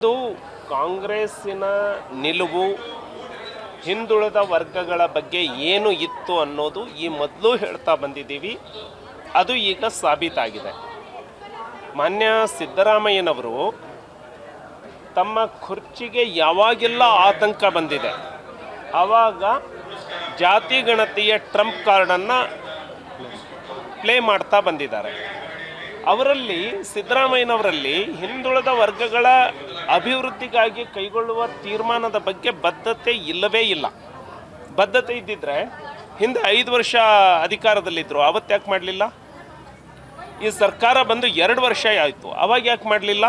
ಇದು ಕಾಂಗ್ರೆಸ್ಸಿನ ನಿಲುವು ಹಿಂದುಳಿದ ವರ್ಗಗಳ ಬಗ್ಗೆ ಏನು ಇತ್ತು ಅನ್ನೋದು ಈ ಮೊದಲು ಹೇಳ್ತಾ ಬಂದಿದ್ದೀವಿ. ಅದು ಈಗ ಸಾಬೀತಾಗಿದೆ. ಮಾನ್ಯ ಸಿದ್ದರಾಮಯ್ಯನವರು ತಮ್ಮ ಕುರ್ಚಿಗೆ ಯಾವಾಗೆಲ್ಲ ಆತಂಕ ಬಂದಿದೆ ಆವಾಗ ಜಾತಿ ಗಣತಿಯ ಟ್ರಂಪ್ ಕಾರ್ಡನ್ನು ಪ್ಲೇ ಮಾಡ್ತಾ ಬಂದಿದ್ದಾರೆ. ಅವರಲ್ಲಿ ಸಿದ್ದರಾಮಯ್ಯನವರಲ್ಲಿ ಹಿಂದುಳಿದ ವರ್ಗಗಳ ಅಭಿವೃದ್ಧಿಗಾಗಿ ಕೈಗೊಳ್ಳುವ ತೀರ್ಮಾನದ ಬಗ್ಗೆ ಬದ್ಧತೆ ಇಲ್ಲವೇ ಇಲ್ಲ. ಬದ್ಧತೆ ಇದ್ದಿದ್ರೆ ಹಿಂದೆ 5 ವರ್ಷ ಅಧಿಕಾರದಲ್ಲಿದ್ದರು, ಅವತ್ತು ಯಾಕೆ ಮಾಡಲಿಲ್ಲ? ಈ ಸರ್ಕಾರ ಬಂದು 2 ವರ್ಷ ಆಯಿತು, ಅವಾಗ ಯಾಕೆ ಮಾಡಲಿಲ್ಲ?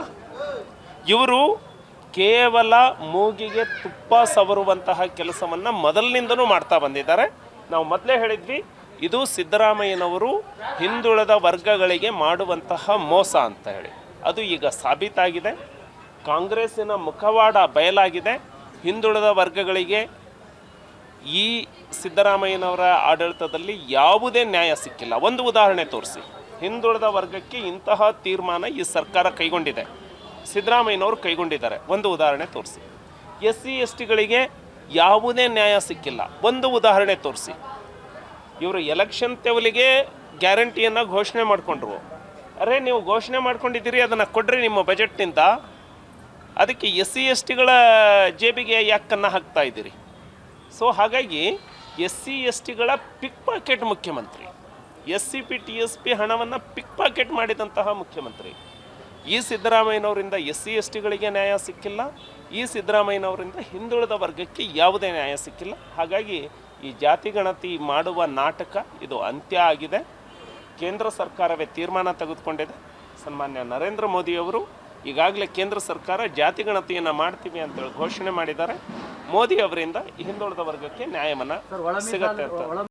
ಇವರು ಕೇವಲ ಮೂಗಿಗೆ ತುಪ್ಪ ಸವರುವಂತಹ ಕೆಲಸವನ್ನು ಮೊದಲಿನಿಂದನೂ ಮಾಡ್ತಾ ಬಂದಿದ್ದಾರೆ. ನಾವು ಮೊದಲೇ ಹೇಳಿದ್ವಿ, ಇದು ಸಿದ್ದರಾಮಯ್ಯನವರು ಹಿಂದುಳಿದ ವರ್ಗಗಳಿಗೆ ಮಾಡುವಂತಹ ಮೋಸ ಅಂತ ಹೇಳಿ. ಅದು ಈಗ ಸಾಬೀತಾಗಿದೆ. ಕಾಂಗ್ರೆಸ್ಸಿನ ಮುಖವಾಡ ಬಯಲಾಗಿದೆ. ಹಿಂದುಳಿದ ವರ್ಗಗಳಿಗೆ ಈ ಸಿದ್ದರಾಮಯ್ಯನವರ ಆಡಳಿತದಲ್ಲಿ ಯಾವುದೇ ನ್ಯಾಯ ಸಿಕ್ಕಿಲ್ಲ. ಒಂದು ಉದಾಹರಣೆ ತೋರಿಸಿ, ಹಿಂದುಳಿದ ವರ್ಗಕ್ಕೆ ಇಂತಹ ತೀರ್ಮಾನ ಈ ಸರ್ಕಾರ ಕೈಗೊಂಡಿದೆ, ಸಿದ್ದರಾಮಯ್ಯನವರು ಕೈಗೊಂಡಿದ್ದಾರೆ. ಒಂದು ಉದಾಹರಣೆ ತೋರಿಸಿ. SC STಗಳಿಗೆ ಯಾವುದೇ ನ್ಯಾಯ ಸಿಕ್ಕಿಲ್ಲ. ಒಂದು ಉದಾಹರಣೆ ತೋರಿಸಿ. ಇವರು ಎಲೆಕ್ಷನ್ ತೆವಲಿಗೆ ಗ್ಯಾರಂಟಿಯನ್ನು ಘೋಷಣೆ ಮಾಡಿಕೊಂಡ್ರು. ಅರೆ, ನೀವು ಘೋಷಣೆ ಮಾಡ್ಕೊಂಡಿದ್ದೀರಿ, ಅದನ್ನು ಕೊಡ್ರಿ ನಿಮ್ಮ ಬಜೆಟ್ನಿಂದ. ಅದಕ್ಕೆ SC STಗಳ ಜೇಬಿಗೆ ಯಾಕೆ ಕನ್ನ ಹಾಕ್ತಾ ಇದ್ದೀರಿ? ಸೊ ಹಾಗಾಗಿ SC STಗಳ ಪಿಕ್ ಪಾಕೆಟ್ ಮುಖ್ಯಮಂತ್ರಿ, SCP TSP ಹಣವನ್ನು ಪಿಕ್ ಪಾಕೆಟ್ ಮಾಡಿದಂತಹ ಮುಖ್ಯಮಂತ್ರಿ. ಈ ಸಿದ್ದರಾಮಯ್ಯನವರಿಂದ SC STಗಳಿಗೆ ನ್ಯಾಯ ಸಿಕ್ಕಿಲ್ಲ. ಈ ಸಿದ್ದರಾಮಯ್ಯನವರಿಂದ ಹಿಂದುಳಿದ ವರ್ಗಕ್ಕೆ ಯಾವುದೇ ನ್ಯಾಯ ಸಿಕ್ಕಿಲ್ಲ. ಹಾಗಾಗಿ ಈ ಜಾತಿ ಗಣತಿ ಮಾಡುವ ನಾಟಕ ಇದು ಅಂತ್ಯ ಆಗಿದೆ. ಕೇಂದ್ರ ಸರ್ಕಾರವೇ ತೀರ್ಮಾನ ತೆಗೆದುಕೊಂಡಿದೆ. ಸನ್ಮಾನ್ಯ ನರೇಂದ್ರ ಮೋದಿಯವರು ಈಗಾಗಲೇ ಕೇಂದ್ರ ಸರ್ಕಾರ ಜಾತಿ ಗಣತಿಯನ್ನು ಮಾಡ್ತೀವಿ ಅಂತೇಳಿ ಘೋಷಣೆ ಮಾಡಿದ್ದಾರೆ. ಮೋದಿ ಅವರಿಂದ ಹಿಂದುಳಿದ ವರ್ಗಕ್ಕೆ ನ್ಯಾಯವನ್ನು ಸಿಗುತ್ತೆ ಅಂತ